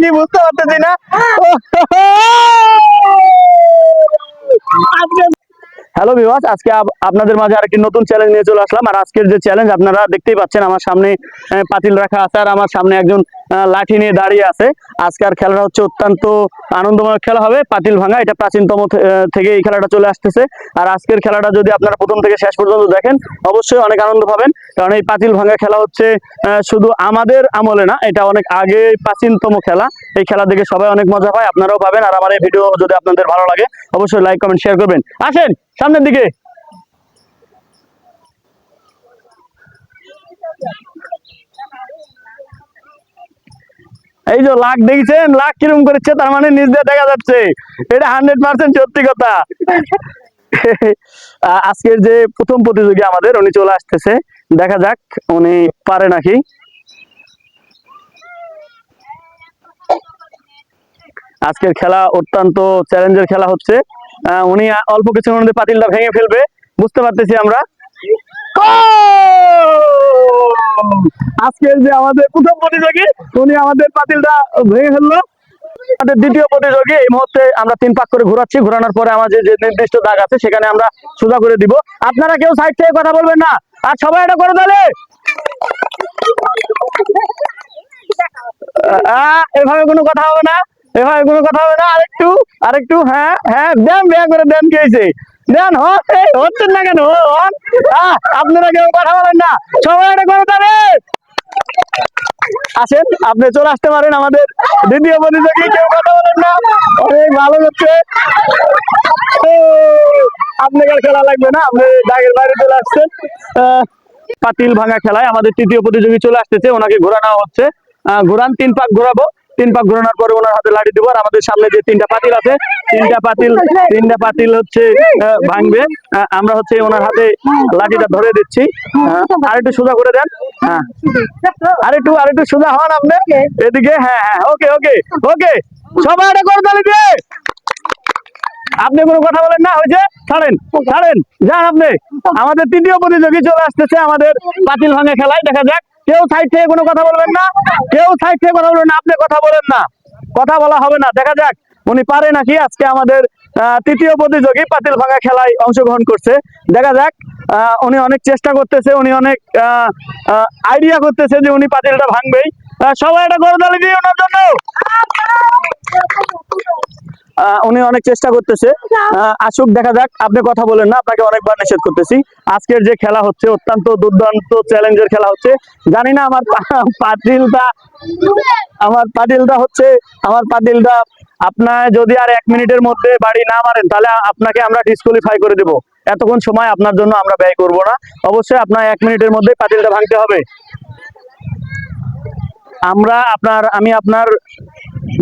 কি বুঝতে পারতেছি না। হ্যালো ভিউয়ার্স, আজকে আপনাদের মাঝে আরেকটি নতুন চ্যালেঞ্জ নিয়ে চলে আসলাম। আর আজকের যে চ্যালেঞ্জ আপনারা দেখতেই পাচ্ছেন, আমার সামনে পাতিল রাখা আছে আর আমার সামনে একজন লাঠি নিয়ে দাঁড়িয়ে আছে। আজকের খেলাটা হচ্ছে অত্যন্ত আনন্দময় খেলা হবে, পাতিল ভাঙা। এটা প্রাচীনতম থেকে এই খেলাটা চলে আসতেছে। আর আজকের খেলাটা যদি আপনারা প্রথম থেকে শেষ পর্যন্ত দেখেন, অবশ্যই অনেক আনন্দ পাবেন। কারণ এই পাতিল ভাঙা খেলা হচ্ছে শুধু আমাদের আমলে না, এটা অনেক আগে প্রাচীনতম খেলা। এই খেলা দেখে সবাই অনেক মজা পায়, আপনারাও পাবেন। আর আমার এই ভিডিও যদি আপনাদের ভালো লাগে, অবশ্যই লাইক কমেন্ট শেয়ার করবেন। আসেন সামনের দিকে। এই যে লাখ দেখছেন, লাখ কিরকম করেছে, তার মানে নিজ দিয়ে দেখা যাচ্ছে এটা 100% সত্যি কথা। আজকের যে প্রথম প্রতিযোগী আমাদের, উনি চলে আসতেছে, দেখা যাক উনি পারে নাকি। আজকের খেলা অত্যন্ত চ্যালেঞ্জের খেলা হচ্ছে। উনি অল্প কিছুর মধ্যে পাতিলটা ভেঙে ফেলবে, বুঝতে পারতেছি আমরা। আজকের যে আমাদের প্রথম প্রতিযোগী, উনি আমাদের পাতিলটা ভেঙে ফেললো। আমাদের দ্বিতীয় প্রতিযোগী, এই মুহূর্তে আমরা 3 পাক করে ঘোরাচ্ছি। ঘোরানোর পরে আমাদের যে নির্দিষ্ট দাগ আছে সেখানে আমরা সোজা করে দিব। আপনারা কেউ সাইড থেকে কথা বলবেন না, আর সবাই এটা করে তাহলে। এভাবে কোনো কথা হবে না, এভাবে কোনো কথা হবে না। আরেকটু আরেকটু, হ্যাঁ হ্যাঁ, দেন বেয়া করে দেন। কি হয়েছে? দেন, হচ্ছেন না কেন? আপনারা কেউ কথা বলেন না, সবাই এটা করে তাহলে। আসেন, আপনি চলে আসতে পারেন আমাদের দ্বিতীয় প্রতিযোগী। কেউ কথা বলেন না, অনেক ভালো হচ্ছে। আপনাকে খেলা লাগবে না, আপনি দাগের বাইরে চলে আসছেন। পাতিল ভাঙা খেলায় আমাদের তৃতীয় প্রতিযোগী চলে আসতেছে, ওনাকে ঘোরানো হচ্ছে। ঘোরান, 3 পাক ঘোরাবো। 3 পাক ঘোরানোর পরে ওনার হাতে লাঠি দিব। আর আমাদের সামনে যে 3টা পাতিল আছে, 3টা পাতিল হচ্ছে ভাঙবে। আমরা হচ্ছে ওনার হাতে লাঠিটা ধরে দিচ্ছি। আরেকটু সোজা করে দেন। হ্যাঁ, আরেকটু সোজা হন আপনি এদিকে। হ্যাঁ হ্যাঁ, ওকে ওকে ওকে, সবাই এটা করে দিলে। আপনি কোনো কথা বলেন না, হয়েছে, ছাড়েন ছাড়েন, যান আপনি। আমাদের তৃতীয় প্রতিযোগী চলে আসতেছে আমাদের পাতিল ভাঙা খেলায়। দেখা যাক, কেউ সাইড থেকে কোনো কথা বলবেন না, কেউ সাইড থেকে কথা বলবেন না, আপনি কথা বলেন না, কথা বলা হবে না। দেখা যাক উনি পারে নাকি। আজকে আমাদের তৃতীয় প্রতিযোগী পাতিল ভাঙা খেলায় অংশগ্রহণ করছে। দেখা যাক, উনি অনেক চেষ্টা করতেছে, উনি অনেক আইডিয়া করতেছে যে উনি পাতিলটা ভাঙবেই। সবাই এটা করে তালি দিয়ে ওনার জন্য। উনি অনেক চেষ্টা করতেছে, আসুক, দেখা যাক। আপনি কথা বলেন না, আপনাকে অনেকবার নিষেধ করতেছি। আজকের যে খেলা হচ্ছে অত্যন্ত দুর্দান্ত চ্যালেঞ্জের খেলা হচ্ছে। জানি না আমার পাতিলটা আপনার যদি আর 1 মিনিটের মধ্যে বাড়ি না মারেন, তাহলে আপনাকে আমরা ডিসকোয়ালিফাই করে দেব। এতক্ষণ সময় আপনার জন্য আমরা ব্যয় করব না। অবশ্যই আপনার 1 মিনিটের মধ্যে পাতিলটা ভাঙতে হবে। আমি আপনার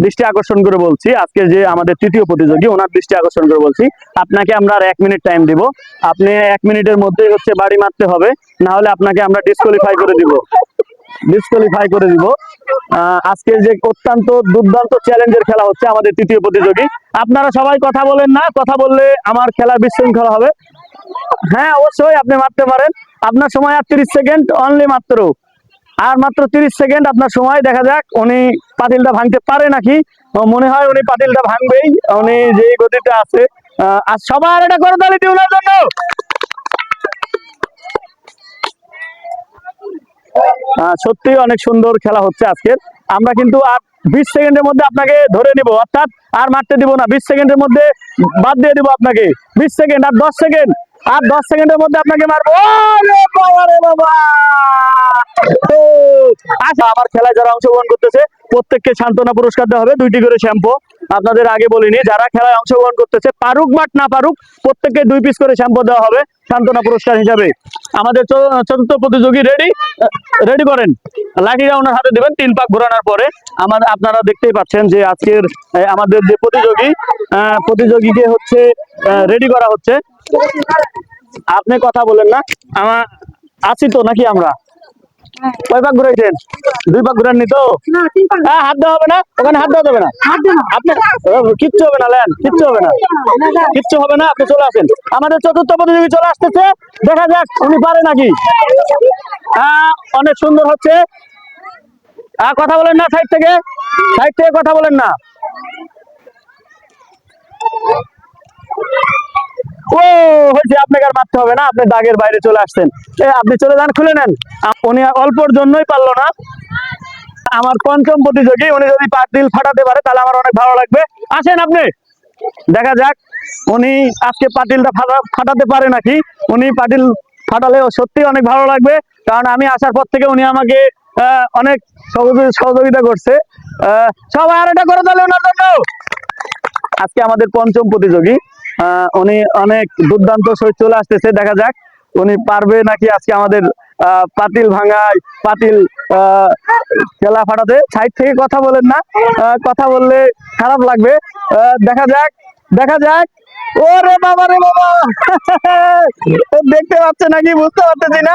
দৃষ্টি আকর্ষণ করে বলছি, আজকে যে আমাদের তৃতীয় প্রতিযোগী, ওনার দৃষ্টি আকর্ষণ করে বলছি, আপনাকে আমরা আর 1 মিনিট টাইম দিব। আপনি 1 মিনিটের মধ্যে হচ্ছে বাড়ি মারতে হবে, না হলে আপনাকে আমরা ডিসকোয়ালিফাই করে দিব। আজকে যে অত্যন্ত দুর্দান্ত চ্যালেঞ্জের খেলা হচ্ছে আমাদের তৃতীয় প্রতিযোগী। আপনারা সবাই কথা বলেন না, কথা বললে আমার খেলা বিশৃঙ্খলা হবে। হ্যাঁ, অবশ্যই আপনি মারতে পারেন। আপনার সময় আর 30 সেকেন্ড অনলি, মাত্র 30 সেকেন্ড আপনার সময়। দেখা যাক উনি পাতিলটা ভাঙতে পারে নাকি। মনে হয় উনি পাতিলটা ভাঙবেই, উনি যেই গতিতে আছে। আর সবার এটা করে তালি দিই ওনার জন্য। সত্যি অনেক সুন্দর খেলা হচ্ছে আজকের। আমরা কিন্তু আর 20 সেকেন্ডের মধ্যে আপনাকে ধরে নিব, অর্থাৎ আর মারতে দিব না। 20 সেকেন্ডের মধ্যে বাদ দিয়ে দিব আপনাকে। 20 সেকেন্ড আর 10 সেকেন্ড, আর 10 সেকেন্ডের মধ্যে আপনাকে মারবো। বাবা, আচ্ছা, আমার খেলায় যারা অংশগ্রহণ করতেছে প্রত্যেককে সান্ত্বনা পুরস্কার দেওয়া হবে, 2টি করে শ্যাম্পু। আপনাদের আগে বলিনি, যারা খেলায় অংশগ্রহণ করতেছে, পারুক বাট না পারুক, প্রত্যেককে 2 পিস করে শ্যাম্পু দেওয়া হবে সান্ত্বনা পুরস্কার হিসাবে। আমাদের চতুর্থ প্রতিযোগী রেডি করেন। লাঠিটা ওনার হাতে দিবেন 3 পাক ঘোরানোর পরে। আপনারা দেখতেই পাচ্ছেন যে আজকের আমাদের যে প্রতিযোগীকে হচ্ছে রেডি করা হচ্ছে। আপনি কথা বলেন না, আছি তো নাকি আমরা? কয় পাক ঘুরাইছেন? 2 পাক ঘুরান নি তো? হাত দেওয়া হবে না, ওখানে হাত দেওয়া যাবে না। আপনি কিচ্ছু হবে না, কিচ্ছু হবে না, কিচ্ছু হবে না। আপনি চলে আসেন, আমাদের চতুর্থ প্রতিযোগী চলে আসতেছে। দেখা যাক উনি পারে নাকি। অনেক সুন্দর হচ্ছে। কথা বলেন না, সাইড থেকে কথা বলেন না। ও হয়েছে, আপনাকে আর মারতে হবে না, আপনি দাগের বাইরে চলে আসছেন। আপনি চলে যান, খুলে নেন। উনি অল্পর জন্যই পারলো না। আমার পঞ্চম প্রতিযোগী, উনি যদি পাতিল ফাটাতে পারে তাহলে আমার অনেক ভালো লাগবে। আসেন আপনি, দেখা যাক উনি আজকে পাতিলটা ফাটাতে পারে নাকি। উনি পাতিল ফাটালে সত্যি অনেক ভালো লাগবে, কারণ আমি আসার পর থেকে উনি আমাকে অনেক সহযোগিতা করছে। সবাই আর এটা করে তাহলে ওনার জন্য। আজকে আমাদের পঞ্চম প্রতিযোগী, উনি অনেক দুর্দান্ত সহিত চলে আসতেছে। দেখা যাক উনি পারবে নাকি আজকে আমাদের পাতিল ভাঙায়, পাতিল খেলা ফাটাতে। সাইড থেকে কথা বলেন না, কথা বললে খারাপ লাগবে। দেখা যাক। ওরে বাবা রে বাবা, দেখতে পাচ্ছে নাকি বুঝতে পারতেছি না।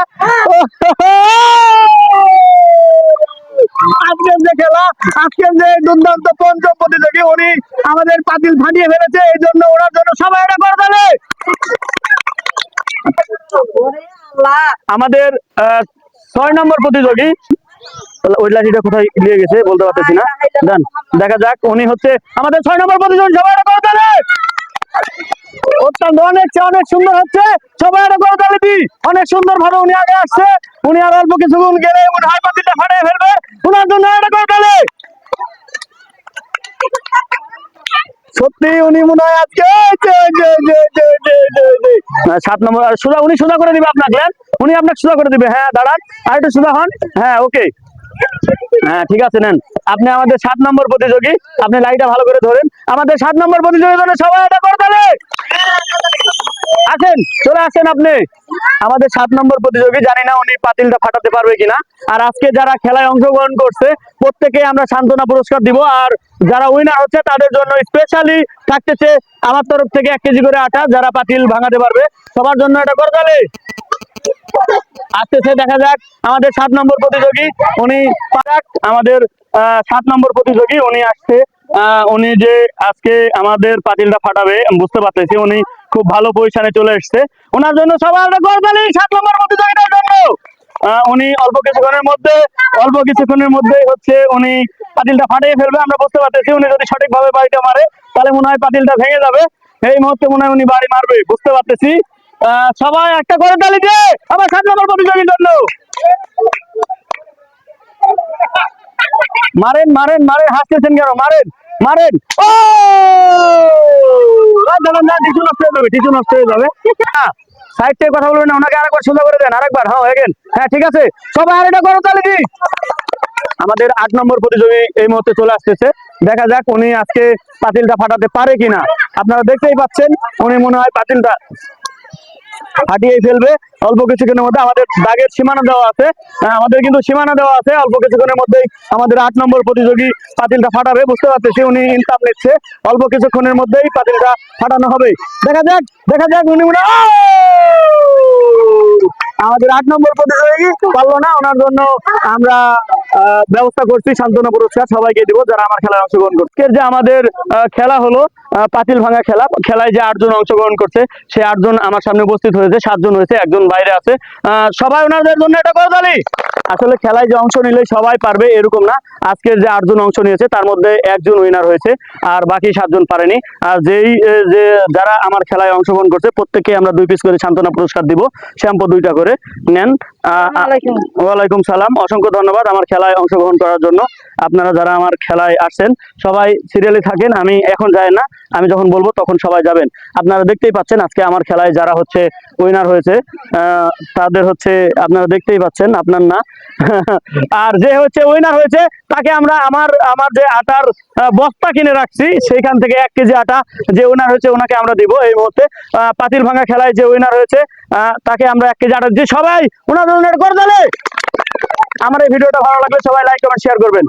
আজকের যে খেলা, আজকের যে দুর্দান্ত পঞ্চম প্রতিযোগী, উনি আমাদের পাতিল ফাটিয়ে ফেলেছে। এই জন্য ওনার জন্য সবাই এটা করে দেবে। আমাদের 6 নম্বর প্রতিযোগী, ওই লাঠিটা কোথায় নিয়ে গেছে বলতে পারতেছি না। দেখা যাক উনি হচ্ছে আমাদের 6 নম্বর প্রতিযোগী, সবাই এটা করে দেবে। অত্যন্ত অনেক সুন্দর হচ্ছে, সবাই এটা করে দেবে। অনেক সুন্দর ভাবে উনি আগে আসছে। উনি আর অল্প কিছুক্ষণ গেলে উনি হাই পাতিলটা ফাটিয়ে ফেলবে। ওনার জন্য এটা করে দেবে। সত্যি উনি মনে হয় আজকে 7 নম্বর সোজা, উনি সোজা করে দিবে আপনাকে। উনি আপনাকে সোজা করে দিবে। হ্যাঁ দাঁড়ান, আর একটু সোজা হন। হ্যাঁ ওকে, হ্যাঁ ঠিক আছে, নেন। আপনি আমাদের 7 নম্বর প্রতিযোগী, আপনি লাইটটা ভালো করে ধরেন। আমাদের 7 নম্বর প্রতিযোগীর জন্য সবাই এটা করে দেবে। আসেন, চলে আসেন আপনি। আমাদের 7 নম্বর প্রতিযোগী, জানি না উনি পাতিলটা ফাটাতে পারবে কিনা। আর আজকে যারা খেলায় অংশগ্রহণ করছে প্রত্যেকে আমরা সান্ত্বনা পুরস্কার দিব। আর যারা উইনার হচ্ছে তাদের জন্য স্পেশালি থাকতেছে আমার তরফ থেকে 1 কেজি করে আটা, যারা পাতিল ভাঙাতে পারবে সবার জন্য এটা করে দেবে। আসতেছে, দেখা যাক আমাদের 7 নম্বর প্রতিযোগী, উনি আমাদের 7 নম্বর প্রতিযোগী উনি আসছে। উনি যে আজকে আমাদের পাতিলটা ফাটাবে বুঝতে পারতেছি, উনি খুব ভালো পজিশনে চলে এসছে। ওনার জন্য সবাই একটা করতালি 7 নম্বর প্রতিযোগিতার জন্য। উনি অল্প কিছুক্ষণের মধ্যে হচ্ছে উনি পাতিলটা ফাটিয়ে ফেলবে, আমরা বুঝতে পারতেছি। উনি যদি সঠিকভাবে বাড়িটা মারে তাহলে মনে হয় পাতিলটা ভেঙে যাবে। এই মুহূর্তে মনে হয় উনি বাড়ি মারবে, বুঝতে পারতেছি। সবাই একটা করে তালি দিয়ে আমার 7 নম্বর প্রতিযোগীর জন্য। মারেন, হাসতেছেন কেন? মারেন। ও টিস্যু নষ্ট হয়ে যাবে। সাইড থেকে কথা বলবেন না, ওনাকে আরেকবার সোজা করে দেন, আরেকবার। হ্যাঁ ঠিক আছে, সবাই আর এটা করো তাহলে কি। আমাদের 8 নম্বর প্রতিযোগী এই মুহূর্তে চলে আসতেছে। দেখা যাক উনি আজকে পাতিলটা ফাটাতে পারে কিনা। আপনারা দেখতেই পাচ্ছেন উনি মনে হয় পাতিলটা ফাটিয়ে ফেলবে অল্প কিছুক্ষণের মধ্যে। আমাদের দাগের সীমানা দেওয়া আছে, আমাদের কিন্তু সীমানা দেওয়া আছে। অল্প কিছুক্ষণের মধ্যেই আমাদের 8 নম্বর প্রতিযোগী পাতিলটা ফাটাবে, বুঝতে পারতেছি। উনি ইনকাম নিচ্ছে, অল্প কিছুক্ষণের মধ্যেই পাতিলটা ফাটানো হবে। দেখা যাক উনি আমাদের 8 নম্বর প্রতিযোগী পারলো না। ওনার জন্য আমরা ব্যবস্থা করছি সান্ত্বনা পুরস্কার, সবাইকে দিব যারা আমার খেলায় অংশগ্রহণ করছে। যে আমাদের খেলা হলো পাতিল ভাঙা খেলা। খেলায় যে 8 জন অংশগ্রহণ করছে সেই 8 জন আমার সামনে উপস্থিত হয়েছে। 7 জন হয়েছে, 1 জন বাইরে আছে। সবাই ওনাদের জন্য এটা করে তালি। আসলে খেলায় যে অংশ নিলে সবাই পারবে এরকম না। আজকের যে 8 জন অংশ নিয়েছে তার মধ্যে 1 জন উইনার হয়েছে, আর বাকি 7 জন পারেনি। আর যারা আমার খেলায় অংশগ্রহণ করছে প্রত্যেককে আমরা 2 পিস করে সান্ত্বনা পুরস্কার দিব। শ্যাম্পু 2টা করে নেন। ওয়ালাইকুম সালাম, অসংখ্য ধন্যবাদ আমার খেলায় অংশগ্রহণ করার জন্য। আপনারা যারা আমার খেলায় আসছেন সবাই সিরিয়ালে থাকেন, আমি এখন যাই না, আমি যখন বলবো তখন সবাই যাবেন। আপনারা দেখতেই পাচ্ছেন আজকে আমার খেলায় যারা হচ্ছে উইনার হয়েছে তাদের হচ্ছে আপনারা দেখতেই পাচ্ছেন, আপনার না। আর যে হচ্ছে উইনার হয়েছে তাকে আমরা আমার যে আটার বস্তা কিনে রাখছি সেইখান থেকে 1 কেজি আটা যে উইনার হয়েছে ওনাকে আমরা দিব এই মুহূর্তে। পাতিল ভাঙা খেলায় যে উইনার হয়েছে তাকে আমরা 1 কেজি আটা দিই। সবাই ওনার জন্য করে দিলে। আমার এই ভিডিওটা ভালো লাগলে সবাই লাইক কমেন্ট শেয়ার করবেন।